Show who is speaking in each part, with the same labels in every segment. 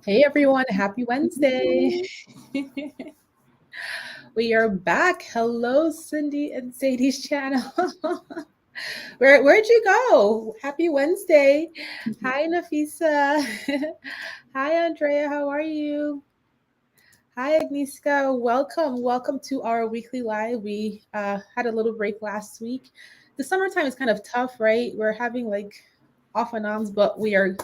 Speaker 1: Hey everyone, happy Wednesday. We are back. Hello, Cindy and Sadie's channel. Where'd you go? Happy Wednesday. Hi, Nafisa. Hi, Andrea. How are you? Hi, Agnieszka. Welcome to our weekly live. We had a little break last week. The summertime is kind of tough, right? We're having like off and ons, but we are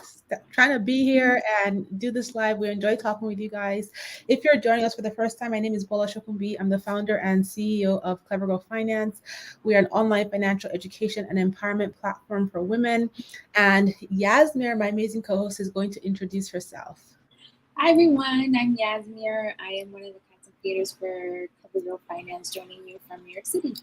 Speaker 1: trying to be here and do this live. We enjoy talking with you guys. If you're joining us for the first time, my name is Bola I'm the founder and CEO of Clever Girl Finance. We are an online financial education and empowerment platform for women. And Yazmir, my amazing co-host, is going to introduce herself.
Speaker 2: Hi everyone, I'm Yazmir. I am one of the content creators for Cover Girl Finance, joining you from New York City.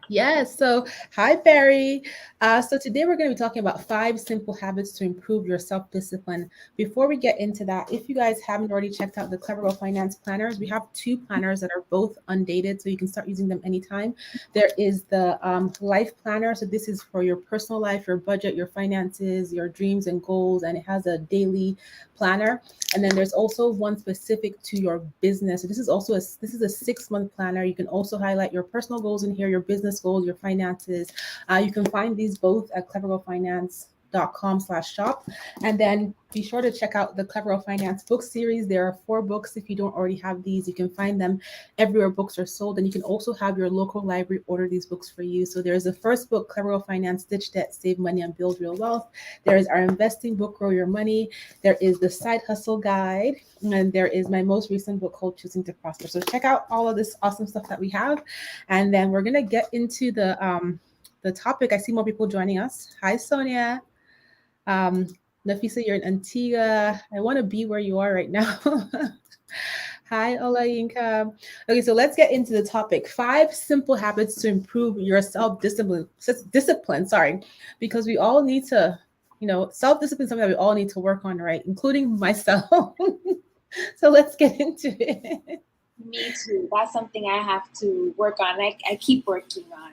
Speaker 1: Yes. So, hi, Barry. So, today we're going to be talking about 5 simple habits to improve your self discipline. Before we get into that, if you guys haven't already checked out the Clever Girl Finance planners, we have 2 planners that are both undated, so you can start using them anytime. There is the life planner. So, this is for your personal life, your budget, your finances, your dreams and goals, and it has a daily planner. And then there's also one specific to your business. So this is a 6 month planner. You can also highlight your personal goals in here, your business goals, your finances. You can find these both at clevergirlfinance.com/shop. And then be sure to check out the Clever Girl Finance book series. There are 4 books. If you don't already have these, you can find them everywhere books are sold. And you can also have your local library order these books for you. So there's the first book, Clever Girl Finance, Ditch Debt, Save Money, and Build Real Wealth. There is our investing book, Grow Your Money. There is the Side Hustle Guide. And there is my most recent book called Choosing to Prosper. So check out all of this awesome stuff that we have. And then we're going to get into the topic. I see more people joining us. Hi, Sonia. Um, Nafisa, you're in Antigua. I want to be where you are right now. Hi, Olayinka. Okay, so let's get into the topic. 5 simple habits to improve your self-discipline. Discipline, sorry, because we all need to, self-discipline is something that we all need to work on, right? Including myself. So let's get into it.
Speaker 2: Me too. That's something I have to work on. I keep working on.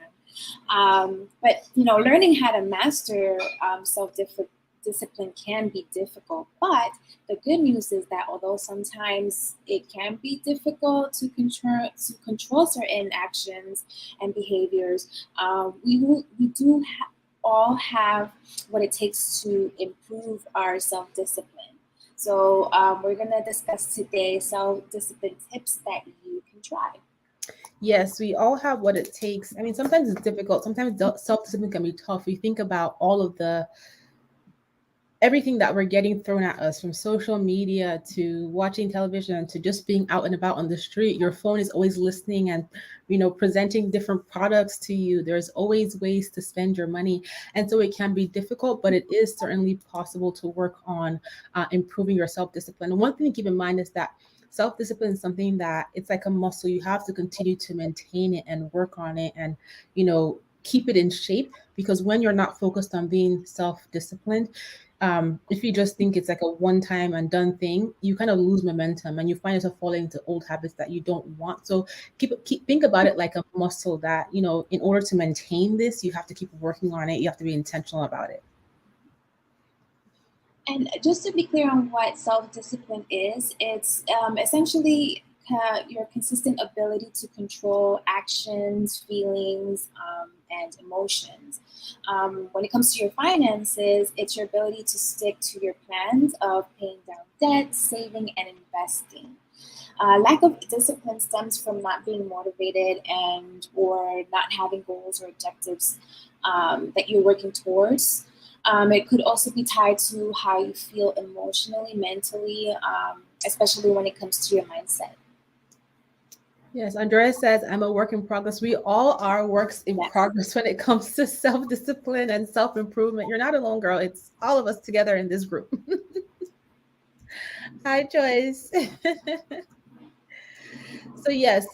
Speaker 2: But learning how to master self-discipline can be difficult. But the good news is that although sometimes it can be difficult to control certain actions and behaviors, we all have what it takes to improve our self-discipline. So we're gonna discuss today self-discipline tips that you can try.
Speaker 1: Yes, we all have what it takes. I mean, sometimes it's difficult. Sometimes self-discipline can be tough. We think about all of the everything that we're getting thrown at us, from social media to watching television to just being out and about on the street. Your phone is always listening and presenting different products to you. There's always ways to spend your money, and so it can be difficult, but it is certainly possible to work on improving your self-discipline. And one thing to keep in mind is that self-discipline is something that it's like a muscle. You have to continue to maintain it and work on it, and keep it in shape, because when you're not focused on being self-disciplined, if you just think it's like a one time and done thing, you kind of lose momentum and you find yourself falling into old habits that you don't want. So keep think about it like a muscle that, in order to maintain this, you have to keep working on it. You have to be intentional about it.
Speaker 2: And just to be clear on what self discipline is, it's essentially your consistent ability to control actions, feelings, and emotions. When it comes to your finances, it's your ability to stick to your plans of paying down debt, saving, and investing. Lack of discipline stems from not being motivated and or not having goals or objectives that you're working towards. It could also be tied to how you feel emotionally, mentally, especially when it comes to your mindset.
Speaker 1: Yes, Andrea says, I'm a work in progress. We all are works in
Speaker 2: Yes.
Speaker 1: progress when it comes to self discipline and self improvement. You're not alone, girl. It's all of us together in this group. Hi, Joyce. So, yes,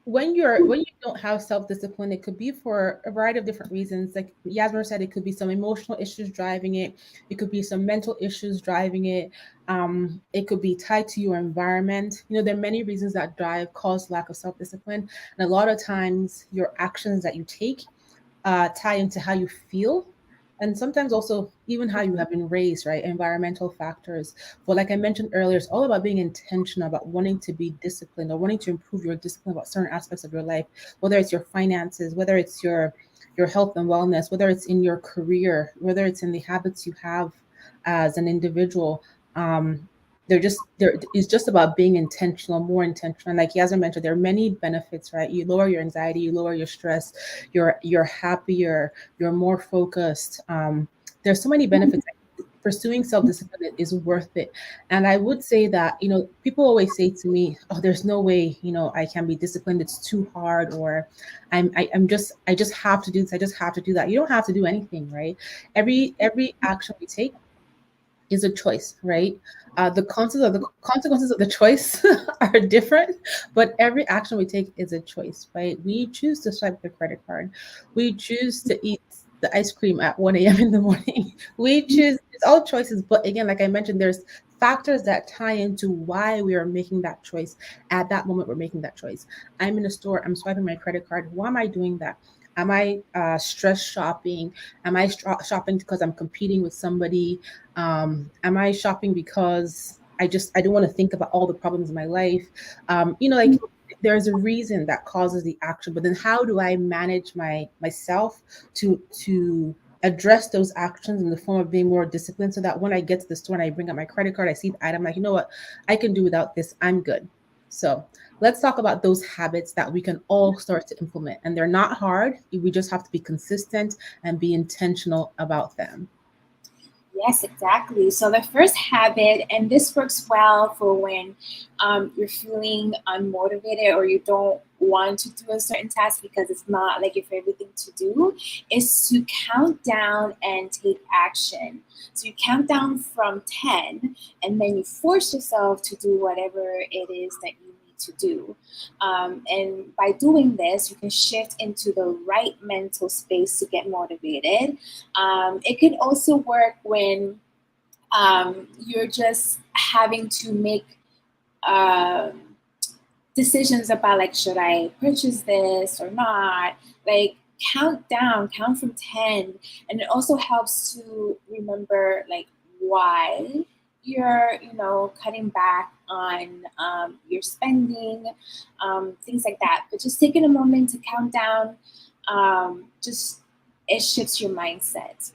Speaker 1: when you don't have self-discipline, it could be for a variety of different reasons. Like Yasmin said, it could be some emotional issues driving it. It could be some mental issues driving it. It could be tied to your environment. There are many reasons that cause lack of self-discipline, and a lot of times your actions that you take tie into how you feel, And sometimes also even how you have been raised, right? Environmental factors. But like I mentioned earlier, it's all about being intentional about wanting to be disciplined or wanting to improve your discipline about certain aspects of your life, whether it's your finances, whether it's your health and wellness, whether it's in your career, whether it's in the habits you have as an individual. Um, there is just about being intentional, more intentional. And like Yasmin mentioned, there are many benefits, right? You lower your anxiety, you lower your stress, you're happier, you're more focused. There's so many benefits. Pursuing self-discipline is worth it. And I would say that, people always say to me, oh, there's no way, I can be disciplined, it's too hard, or I just have to do this, I just have to do that. You don't have to do anything, right? Every action we take is a choice, right? The consequences of the choice are different, but every action we take is a choice, right? We choose to swipe the credit card. We choose to eat the ice cream at 1 a.m. in the morning. We choose, it's all choices. But again, like I mentioned, there's factors that tie into why we are making that choice at that moment we're making that choice. I'm in a store, I'm swiping my credit card. Why am I doing that? Am I stress shopping? Am I shopping because I'm competing with somebody? Am I shopping because I don't want to think about all the problems in my life? Like there's a reason that causes the action, but then how do I manage myself to address those actions in the form of being more disciplined so that when I get to the store and I bring up my credit card, I see the item, like, you know what, I can do without this, I'm good. So let's talk about those habits that we can all start to implement. And they're not hard. We just have to be consistent and be intentional about them.
Speaker 2: Yes, exactly. So the first habit, and this works well for when you're feeling unmotivated or you don't want to do a certain task because it's not like your favorite thing to do, is to count down and take action. So you count down from 10, and then you force yourself to do whatever it is that you need to do. And by doing this, you can shift into the right mental space to get motivated. It can also work when you're just having to make um decisions about, like, should I purchase this or not? Like, count down, count from 10. And it also helps to remember, like, why you're, cutting back on your spending, things like that. But just taking a moment to count down, just it shifts your mindset.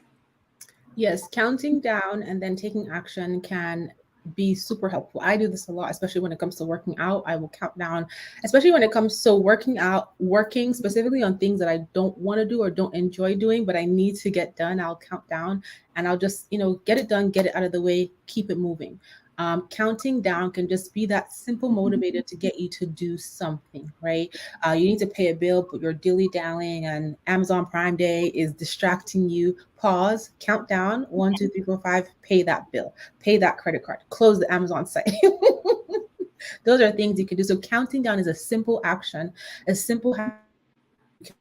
Speaker 1: Yes, counting down and then taking action can be super helpful. I do this a lot, especially when it comes to working out. I will count down, especially when it comes to working out, working specifically on things that I don't want to do or don't enjoy doing, but I need to get done. I'll count down and I'll just, get it done, get it out of the way, keep it moving. Counting down can just be that simple motivator to get you to do something, right? You need to pay a bill, but you're dilly dallying, and Amazon Prime Day is distracting you. Pause, count down, 1, 2, 3, 4, 5, pay that bill, pay that credit card, close the Amazon site. Those are things you can do. So counting down is a simple action, a simple habit that you can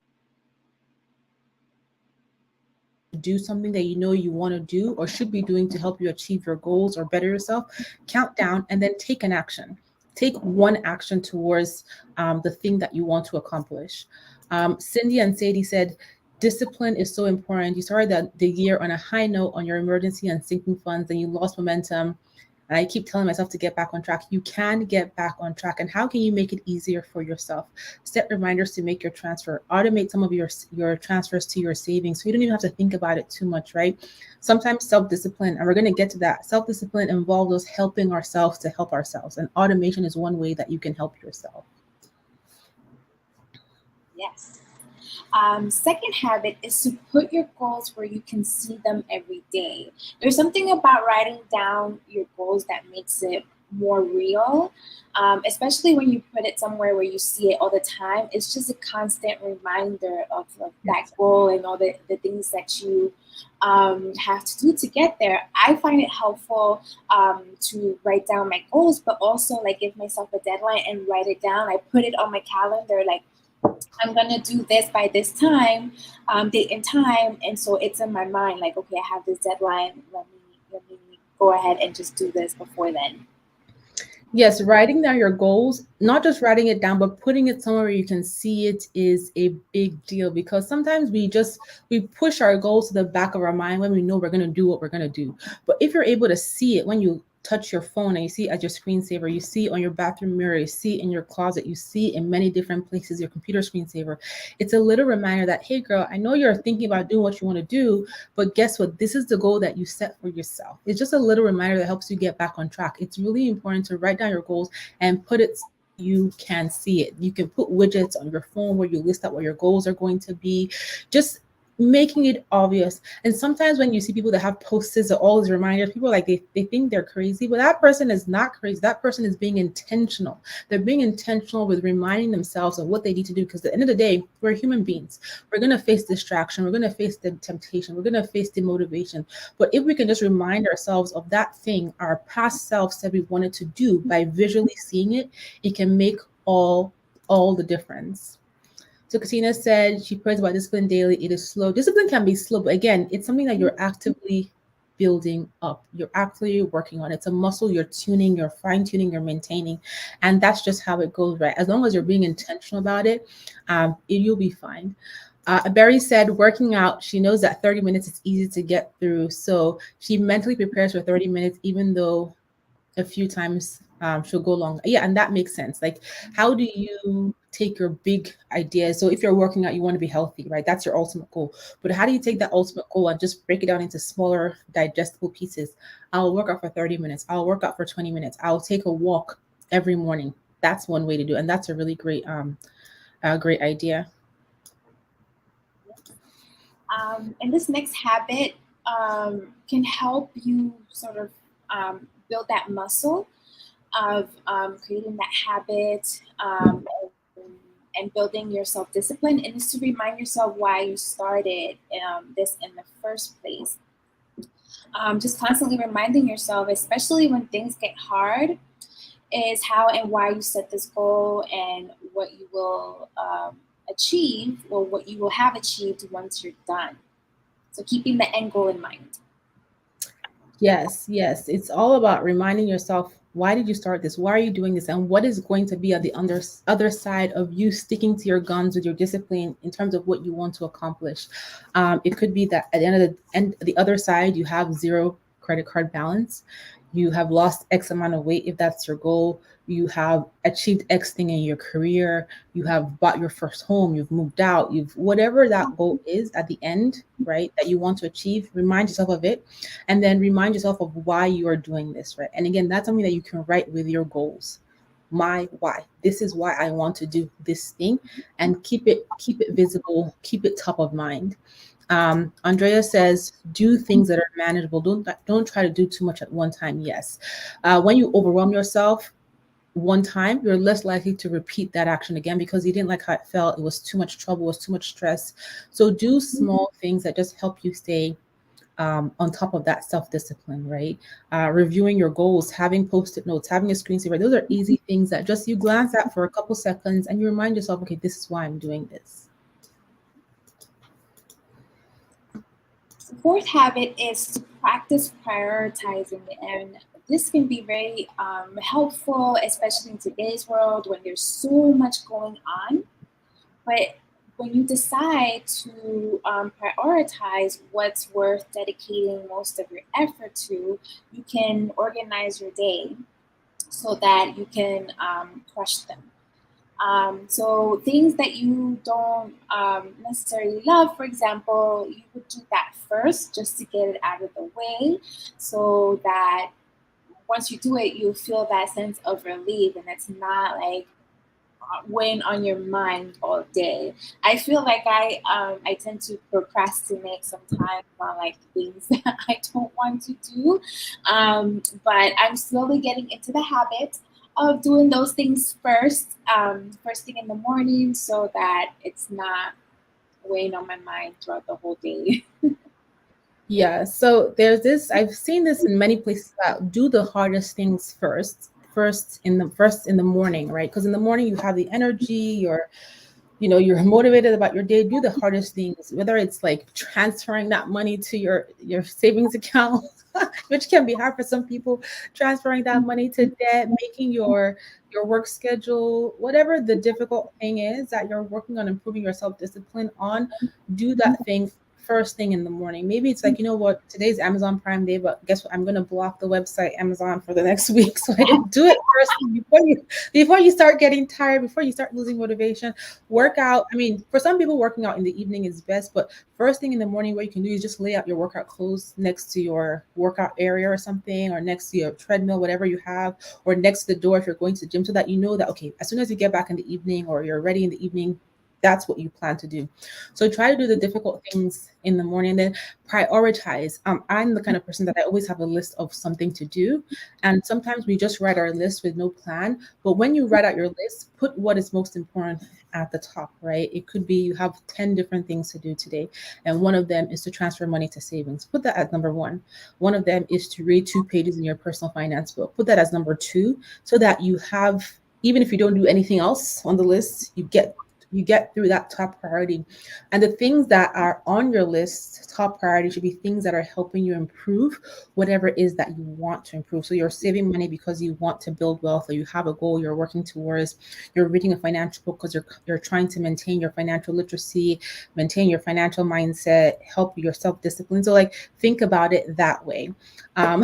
Speaker 1: to do something that you know you want to do or should be doing to help you achieve your goals or better yourself. Count down and then take an action. Take one action towards the thing that you want to accomplish. Cindy and Sadie said, discipline is so important. You started the year on a high note on your emergency and sinking funds, and you lost momentum. And I keep telling myself to get back on track. You can get back on track. And how can you make it easier for yourself? Set reminders to make your transfer. Automate some of your transfers to your savings, so you don't even have to think about it too much, right? Sometimes self-discipline, and we're going to get to that. Self-discipline involves us helping ourselves to help ourselves. And automation is one way that you can help yourself.
Speaker 2: Yes. Second habit is to put your goals where you can see them every day. There's something about writing down your goals that makes it more real, especially when you put it somewhere where you see it all the time. It's just a constant reminder of that
Speaker 1: Yes.
Speaker 2: goal and all the things that you have to do to get there. I find it helpful to write down my goals, but also, like, give myself a deadline and write it down. I put it on my calendar, like, I'm gonna do this by this time, date and time, and so it's in my mind. Like, okay, I have this deadline. Let me go ahead and just do this before then.
Speaker 1: Yes, writing down your goals, not just writing it down, but putting it somewhere where you can see it is a big deal, because sometimes we push our goals to the back of our mind when we know we're going to do what we're going to do. But if you're able to see it when you touch your phone and you see it as your screensaver, you see it on your bathroom mirror, you see it in your closet, you see it in many different places, your computer screensaver, it's a little reminder that, hey girl, I know you're thinking about doing what you want to do, but guess what? This is the goal that you set for yourself. It's just a little reminder that helps you get back on track. It's really important to write down your goals and put it so you can see it. You can put widgets on your phone where you list out what your goals are going to be. Just making it obvious. And sometimes when you see people that have post-its or all these reminders, people are like they think they're crazy, but that person is not crazy. That person is being intentional. They're being intentional with reminding themselves of what they need to do, because at the end of the day, we're human beings. We're going to face distraction, we're going to face the temptation, we're going to face the motivation. But if we can just remind ourselves of that thing our past self said we wanted to do by visually seeing it, it can make all the difference. So Katina said she prays about discipline daily. It is slow. Discipline can be slow, but again, it's something that you're actively building up. You're actively working on. It's a muscle you're tuning, you're fine tuning, you're maintaining, and that's just how it goes, right? As long as you're being intentional about it, you'll be fine. Barry said, working out, she knows that 30 minutes is easy to get through, so she mentally prepares for 30 minutes, even though a few times she'll go long. Yeah, and that makes sense. Like, how do you take your big ideas? So if you're working out, you want to be healthy, right? That's your ultimate goal. But how do you take that ultimate goal and just break it down into smaller, digestible pieces? I'll work out for 30 minutes. I'll work out for 20 minutes. I'll take a walk every morning. That's one way to do it. And that's a really great idea.
Speaker 2: And this next habit can help you sort of build that muscle of creating that habit and building your self discipline, and is to remind yourself why you started this in the first place. Just constantly reminding yourself, especially when things get hard, is how and why you set this goal and what you will achieve, or what you will have achieved once you're done. So keeping the end goal in mind.
Speaker 1: Yes, yes. It's all about reminding yourself, why did you start this? Why are you doing this? And what is going to be on the other side of you sticking to your guns with your discipline in terms of what you want to accomplish? It could be that at the end, the other side, you have zero credit card balance. You have lost X amount of weight if that's your goal. You have achieved X thing in your career. You have bought your first home. You've moved out. You've whatever that goal is at the end, right? That you want to achieve. Remind yourself of it, and then remind yourself of why you are doing this, right? And again, that's something that you can write with your goals. My why. This is why I want to do this thing, and keep it visible, keep it top of mind. Andrea says, do things that are manageable. Don't try to do too much at one time. Yes, when you overwhelm yourself one time, you're less likely to repeat that action again because you didn't like how it felt. It was too much trouble. It was too much stress. So do small things that just help you stay on top of that self discipline, right? Reviewing your goals, having post it notes, having a screensaver. Those are easy things that just you glance at for a couple seconds and you remind yourself, okay, this is why I'm doing this.
Speaker 2: The fourth habit is to practice prioritizing, and this can be very helpful, especially in today's world when there's so much going on. But when you decide to prioritize what's worth dedicating most of your effort to, you can organize your day so that you can crush them. So things that you don't necessarily love, for example, you would do that first just to get it out of the way, so that once you do it, you feel that sense of relief, and it's not like weighing on your mind all day. I feel like I tend to procrastinate sometimes on like things that I don't want to do, but I'm slowly getting into the habit of doing those things first thing in the morning, so that it's not weighing on my mind throughout the whole day.
Speaker 1: Yeah, so there's this, I've seen this in many places, that do the hardest things first in the morning, right? Because in the morning you have the energy, you're motivated about your day, do the hardest things, whether it's like transferring that money to your savings account, which can be hard for some people, transferring that money to debt, making your work schedule, whatever the difficult thing is that you're working on improving your self-discipline on, do that thing first thing in the morning. Maybe it's like, you know what, today's Amazon Prime Day, but guess what? I'm gonna block the website Amazon for the next week. So I didn't do it first thing before you start getting tired, before you start losing motivation. Work out. I mean, for some people, working out in the evening is best, but first thing in the morning, what you can do is just lay out your workout clothes next to your workout area or something, or next to your treadmill, whatever you have, or next to the door if you're going to the gym, so that you know that, okay, as soon as you get back in the evening or you're ready in the evening, that's what you plan to do. So try to do the difficult things in the morning, then prioritize. I'm the kind of person that I always have a list of something to do. And sometimes we just write our list with no plan. But when you write out your list, put what is most important at the top, right? It could be you have 10 different things to do today, and one of them is to transfer money to savings. Put that at number one. One of them is to read 2 pages in your personal finance book. Put that as number two, so that you have, even if you don't do anything else on the list, you get through that top priority. And the things that are on your list, top priority, should be things that are helping you improve whatever it is that you want to improve. So you're saving money because you want to build wealth, or you have a goal you're working towards. You're reading a financial book because you're trying to maintain your financial literacy, maintain your financial mindset, help your self-discipline. So like, think about it that way. Um,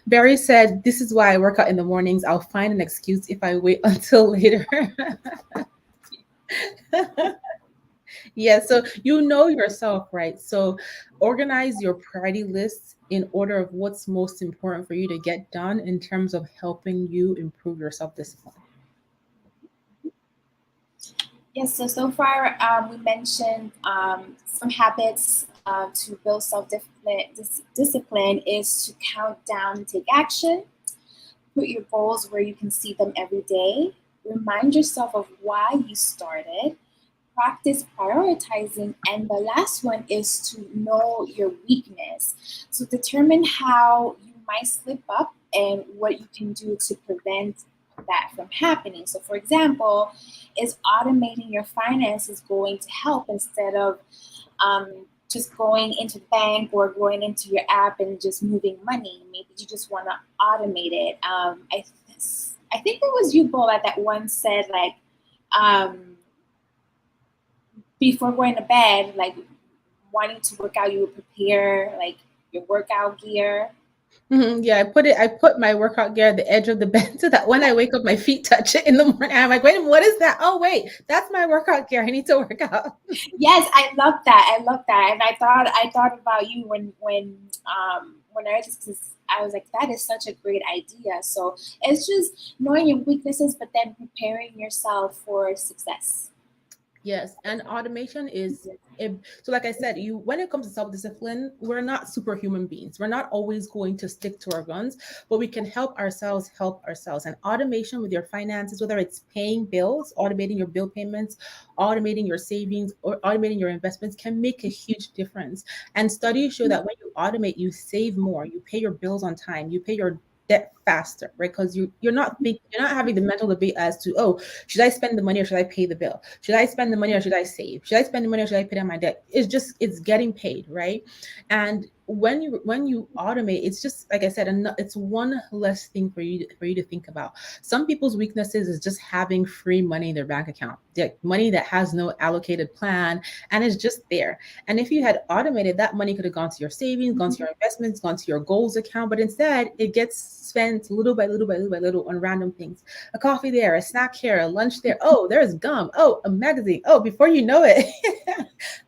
Speaker 1: Barry said, "This is why I work out in the mornings. I'll find an excuse if I wait until later." Yeah, so you know yourself, right? So organize your priority lists in order of what's most important for you to get done in terms of helping you improve your self-discipline.
Speaker 2: Yes, so far we mentioned some habits to build self discipline is to count down, take action, put your goals where you can see them every day, remind yourself of why you started, practice prioritizing, and the last one is to know your weakness. So determine how you might slip up and what you can do to prevent that from happening. So for example, is automating your finances going to help instead of um, just going into the bank or going into your app and just moving money? Maybe you just want to automate it. I think it was you, Bola, that once said like, um, before going to bed, like wanting to work out, you would prepare like your workout gear.
Speaker 1: Yeah, I put my workout gear at the edge of the bed so that when I wake up, my feet touch it in the morning. I'm like, wait a minute, what is that? Oh, wait, that's my workout gear. I need to work out.
Speaker 2: Yes, I love that. I love that, and I thought about you when I just, 'cause I was like, that is such a great idea. So it's just knowing your weaknesses, but then preparing yourself for success.
Speaker 1: Yes, and automation is so like I said, you when it comes to self-discipline, we're not superhuman beings. We're not always going to stick to our guns, but we can help ourselves. And automation with your finances, whether it's paying bills, automating your bill payments, automating your savings, or automating your investments, can make a huge difference. And studies show that when you automate, you save more, you pay your bills on time, you pay your debt faster, right? Because you're not having the mental debate as to, oh, should I spend the money or should I pay the bill? Should I spend the money or should I save? Should I spend the money or should I pay down my debt? It's getting paid, right? And when you automate, it's just like I said, it's one less thing for you to think about. Some people's weaknesses is just having free money in their bank account, like money that has no allocated plan, and it's just there. And if you had automated, that money could have gone to your savings, gone to your investments, gone to your goals account, but instead it gets spent little by little by little by little on random things. A coffee there, a snack here, a lunch there. Oh, there's gum. Oh, a magazine. Oh, before you know it,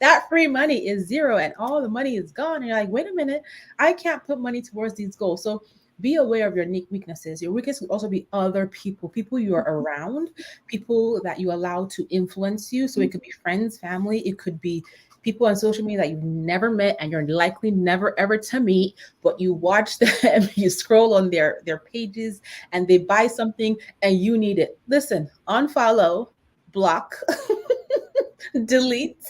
Speaker 1: that free money is zero and all the money is gone. And you're like, wait a minute, I can't put money towards these goals. So be aware of your unique weaknesses. Your weakness will also be other people you are around, people that you allow to influence you. So it could be friends, family, it could be people on social media that you've never met and you're likely never ever to meet, but you watch them, you scroll on their pages, and they buy something and you need it. Listen, unfollow, block, delete,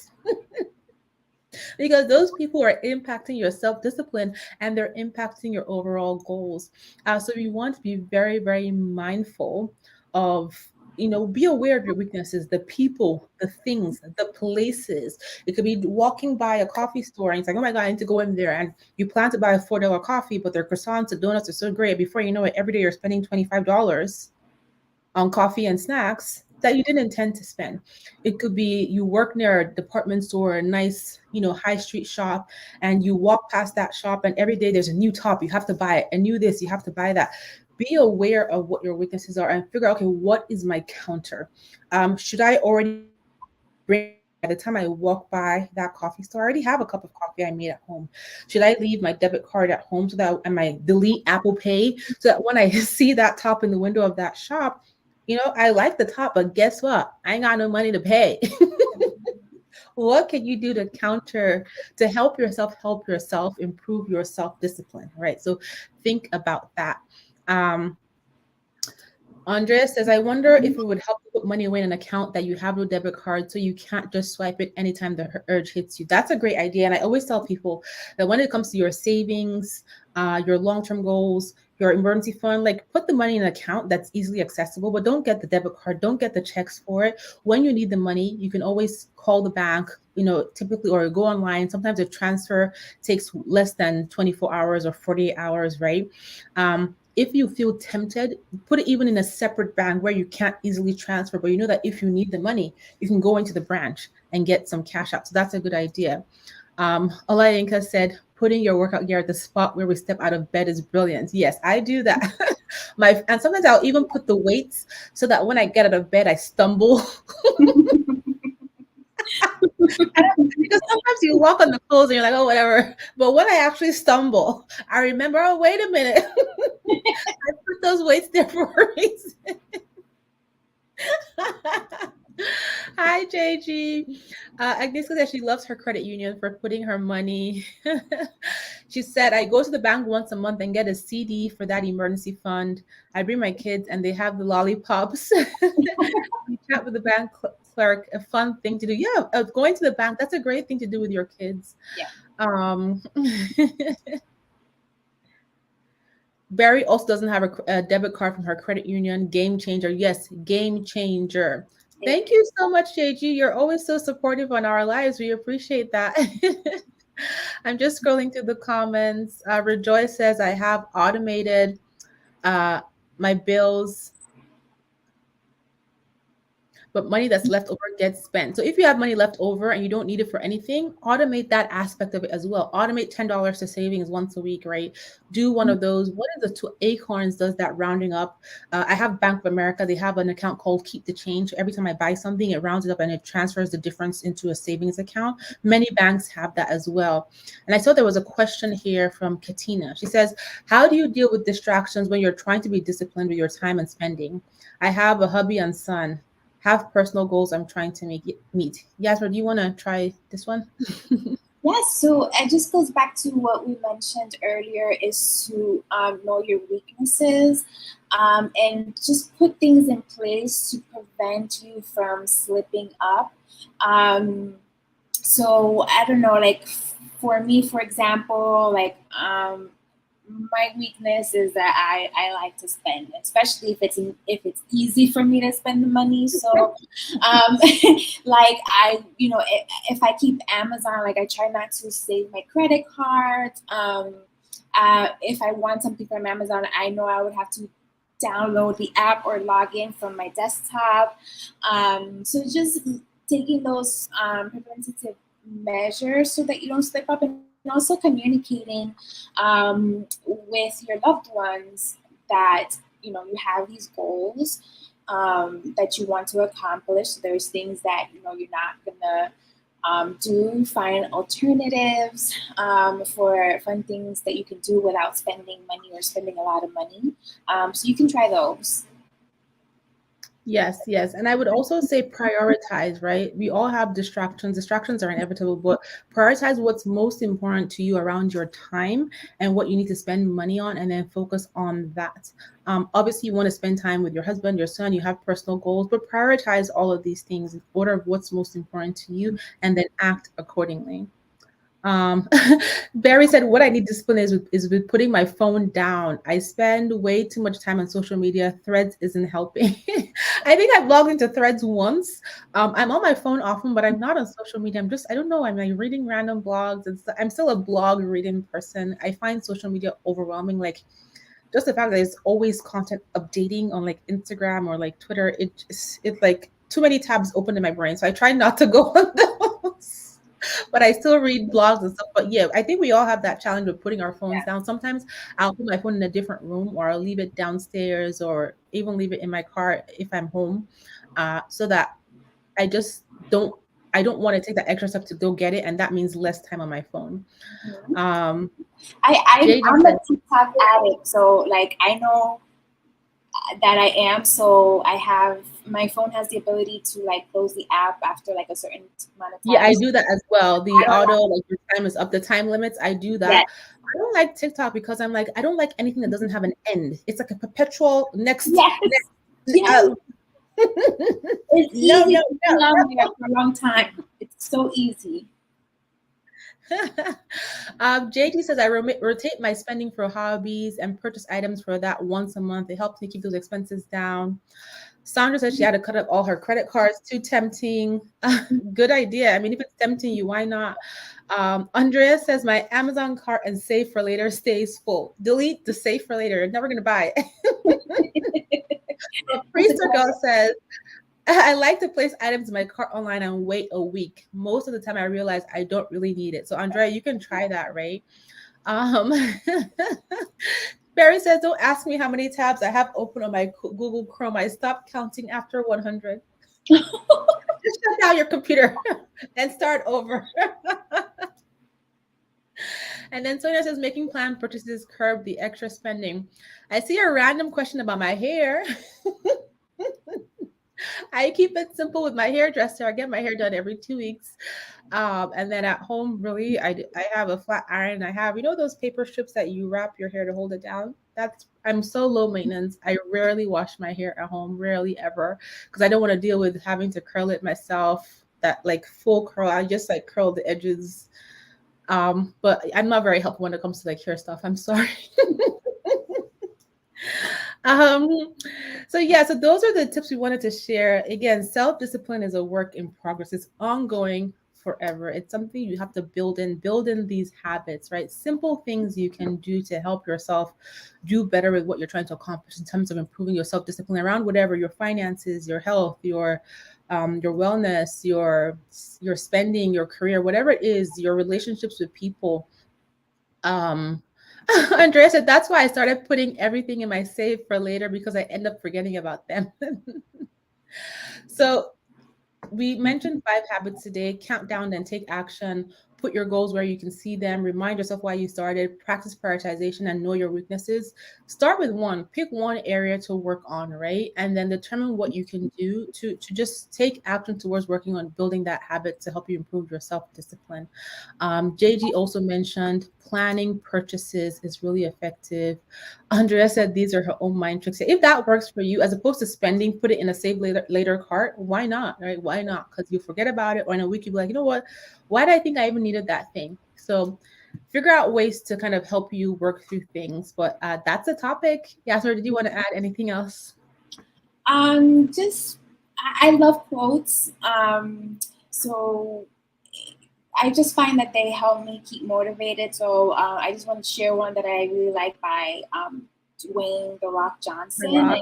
Speaker 1: because those people are impacting your self-discipline and they're impacting your overall goals. So you want to be very, very mindful of be aware of your weaknesses, the people, the things, the places. It could be walking by a coffee store and it's like, oh my God, I need to go in there. And you plan to buy a $4 coffee, but their croissants and donuts are so great. Before you know it, every day you're spending $25 on coffee and snacks that you didn't intend to spend. It could be you work near a department store, a nice, high street shop, and you walk past that shop, and every day there's a new top, you have to buy it, a new this, you have to buy that. Be aware of what your weaknesses are and figure out, okay, what is my counter? Should I already bring by the time I walk by that coffee store? I already have a cup of coffee I made at home. Should I leave my debit card at home so that I might delete Apple Pay so that when I see that top in the window of that shop, I like the top, but guess what? I ain't got no money to pay. What can you do to counter, to help yourself, improve your self-discipline, right? So think about that. Um, Andrea says, I wonder if it would help to put money away in an account that you have no debit card so you can't just swipe it anytime the urge hits you. That's a great idea. And I always tell people that when it comes to your savings, your long-term goals, your emergency fund, like put the money in an account that's easily accessible, but don't get the debit card, don't get the checks for it. When you need the money, you can always call the bank, typically, or go online. Sometimes a transfer takes less than 24 hours or 48 hours, right? If you feel tempted, put it even in a separate bank where you can't easily transfer, but you know that if you need the money, you can go into the branch and get some cash out. So that's a good idea. Olayinka said, putting your workout gear at the spot where we step out of bed is brilliant. Yes, I do that. And sometimes I'll even put the weights so that when I get out of bed, I stumble. Because sometimes you walk on the clothes and you're like, oh, whatever. But when I actually stumble, I remember, oh, wait a minute. I put those weights there for a reason. Hi, JG. Agnes said she loves her credit union for putting her money. She said, I go to the bank once a month and get a CD for that emergency fund. I bring my kids and they have the lollipops. We chat with the bank clerk, a fun thing to do. Yeah, going to the bank, that's a great thing to do with your kids.
Speaker 2: Yeah.
Speaker 1: Barry also doesn't have a debit card from her credit union. Game changer. Yes, game changer. Thank you so much, JG. You're always so supportive on our lives. We appreciate that. I'm just scrolling through the comments. Rejoice says, I have automated my bills, but money that's left over gets spent. So if you have money left over and you don't need it for anything, automate that aspect of it as well. Automate $10 to savings once a week, right? Do one of those. What is the two? Acorns does that rounding up. I have Bank of America. They have an account called Keep the Change. Every time I buy something, it rounds it up and it transfers the difference into a savings account. Many banks have that as well. And I saw there was a question here from Katina. She says, how do you deal with distractions when you're trying to be disciplined with your time and spending? I have a hubby and son, have personal goals I'm trying to meet. Yasmin, do you want to try this one?
Speaker 2: Yes, so it just goes back to what we mentioned earlier, is to know your weaknesses and just put things in place to prevent you from slipping up. So I don't know, like for me, for example, like my weakness is that I like to spend, especially if it's easy for me to spend the money. So like if I keep Amazon, like I try not to save my credit cards. If I want something from Amazon, I know I would have to download the app or log in from my desktop. So just taking those preventative measures so that you don't slip up, and also communicating with your loved ones that you have these goals that you want to accomplish. There's things that you're not gonna do. Find alternatives for fun things that you can do without spending money or spending a lot of money. So you can try those.
Speaker 1: Yes. And I would also say prioritize, right? We all have distractions. Distractions are inevitable, but prioritize what's most important to you around your time and what you need to spend money on, and then focus on that. Obviously, you want to spend time with your husband, your son, you have personal goals, but prioritize all of these things in order of what's most important to you and then act accordingly. Um, Barry said, "What I need discipline is with putting my phone down. I spend way too much time on social media. Threads isn't helping." I think I've logged into Threads once. I'm on my phone often, but I'm not on social media. I don't know. I'm like reading random blogs. I'm still a blog reading person. I find social media overwhelming. Like just the fact that there's always content updating on like Instagram or like Twitter. It's like too many tabs open in my brain. So I try not to go on those, but I still read blogs and stuff. But yeah, I think we all have that challenge of putting our phones down. Sometimes I'll put my phone in a different room, or I'll leave it downstairs, or even leave it in my car if I'm home, so that I just don't. I don't want to take that extra step to go get it, and that means less time on my phone.
Speaker 2: Mhm.
Speaker 1: Um, JD
Speaker 2: I'm a
Speaker 1: said,
Speaker 2: TikTok addict, so like I know that I am. So I have my phone has the ability to like close the app after like a certain amount of
Speaker 1: yeah, I
Speaker 2: time.
Speaker 1: do that as well. The
Speaker 2: I don't
Speaker 1: auto,
Speaker 2: like
Speaker 1: like your time is up, the time limits, I do
Speaker 2: that.
Speaker 1: that. I don't like TikTok because I'm like, I don't like anything that doesn't have an end. It's like a perpetual next,
Speaker 2: Yes,
Speaker 1: next.
Speaker 2: yes. It's
Speaker 1: No,
Speaker 2: easy
Speaker 1: no,
Speaker 2: to be on there for a long time. It's so easy.
Speaker 1: no. JT says, rotate my spending for hobbies and purchase items for that once a month. It helps me keep those expenses down. Sandra said she had to cut up all her credit cards. Too tempting. Good idea. I mean, if it's tempting you, why not? Andrea says my Amazon cart and save for later stays full. Delete the save for later. You're never gonna buy it.
Speaker 2: That's a good
Speaker 1: Priester Girl says I like to place items in my cart online and wait a week. Most of the time, I realize I don't really need it. So, Andrea, you can try that, right? Um, Barry says, "Don't ask me how many tabs I have open on my Google Chrome. I stopped counting after 100. Just shut down your computer and start over." And then Sonia says, "Making planned purchases curb the extra spending." I see a random question about my hair. I keep it simple with my hairdresser. I get my hair done every 2 weeks. And then at home, really, I have a flat iron. I have, those paper strips that you wrap your hair to hold it down. I'm so low maintenance. I rarely wash my hair at home, rarely ever, because I don't want to deal with having to curl it myself. That like full curl. I just like curl the edges. But I'm not very helpful when it comes to like hair stuff. I'm sorry. Um, so yeah, so those are the tips we wanted to share. Again, self-discipline is a work in progress. It's ongoing forever. It's something you have to build in these habits, right? Simple things you can do to help yourself do better with what you're trying to accomplish in terms of improving your self-discipline around whatever your finances, your health, your wellness, your spending, your career, whatever it is, your relationships with people. Um, Andrea said, "That's why I started putting everything in my save for later because I end up forgetting about them." So we mentioned 5 habits today. Count down and take action. Put your goals where you can see them. Remind yourself why you started. Practice prioritization and know your weaknesses. Start with one. Pick one area to work on, right? And then determine what you can do to just take action towards working on building that habit to help you improve your self-discipline. JG also mentioned planning purchases is really effective. Andrea said these are her own mind tricks. If that works for you, as opposed to spending, put it in a save later cart. Why not? Right? Why not? Because you forget about it, or in a week you'll be like, you know what? Why did I think I even needed that thing? So figure out ways to kind of help you work through things. But that's a topic. Yasser, did you want to add anything else?
Speaker 2: Just I love quotes. So I just find that they help me keep motivated. So I just want to share one that I really like by Dwayne The Rock Johnson.
Speaker 1: Rock.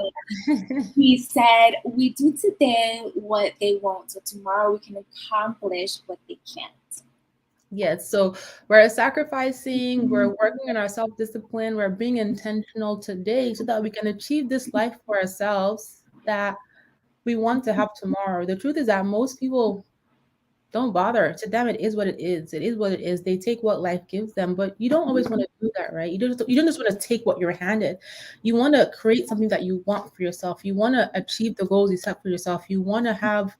Speaker 2: And he said, "We do today what they won't, so tomorrow we can accomplish what they can't."
Speaker 1: Yes, so we're sacrificing, we're working on our self-discipline, we're being intentional today so that we can achieve this life for ourselves that we want to have tomorrow. The truth is that most people don't bother. To them, it is what it is. It is what it is. They take what life gives them, but you don't always want to do that, right? You don't just want to take what you're handed. You want to create something that you want for yourself. You want to achieve the goals you set for yourself. You want to have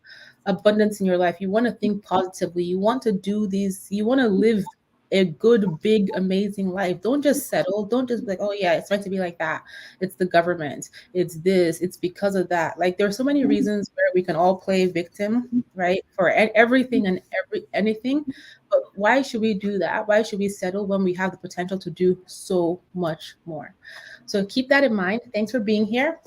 Speaker 1: abundance in your life. You want to think positively. You want to do these. You want to live a good, big, amazing life. Don't just settle. Don't just be like, oh yeah, it's meant to be like that. It's the government. It's this. It's because of that. Like there's so many reasons where we can all play victim, right? For everything and anything. But why should we do that? Why should we settle when we have the potential to do so much more? So keep that in mind. Thanks for being here.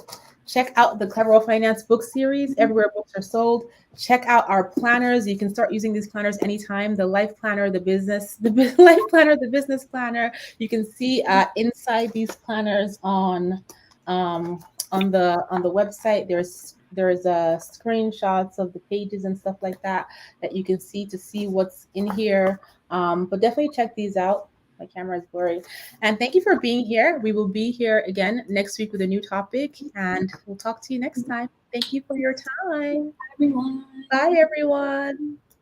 Speaker 1: Check out the Clever World Finance book series everywhere books are sold. Check out our planners. You can start using these planners anytime. The life planner, the business, life planner, the business planner. You can see inside these planners um, on the website. There's screenshots of the pages and stuff like that you can see to see what's in here. But definitely check these out. My camera is blurry. And thank you for being here. We will be here again next week with a new topic, and we'll talk to you next time. Thank you for your time.
Speaker 2: Everyone.
Speaker 1: Bye, everyone.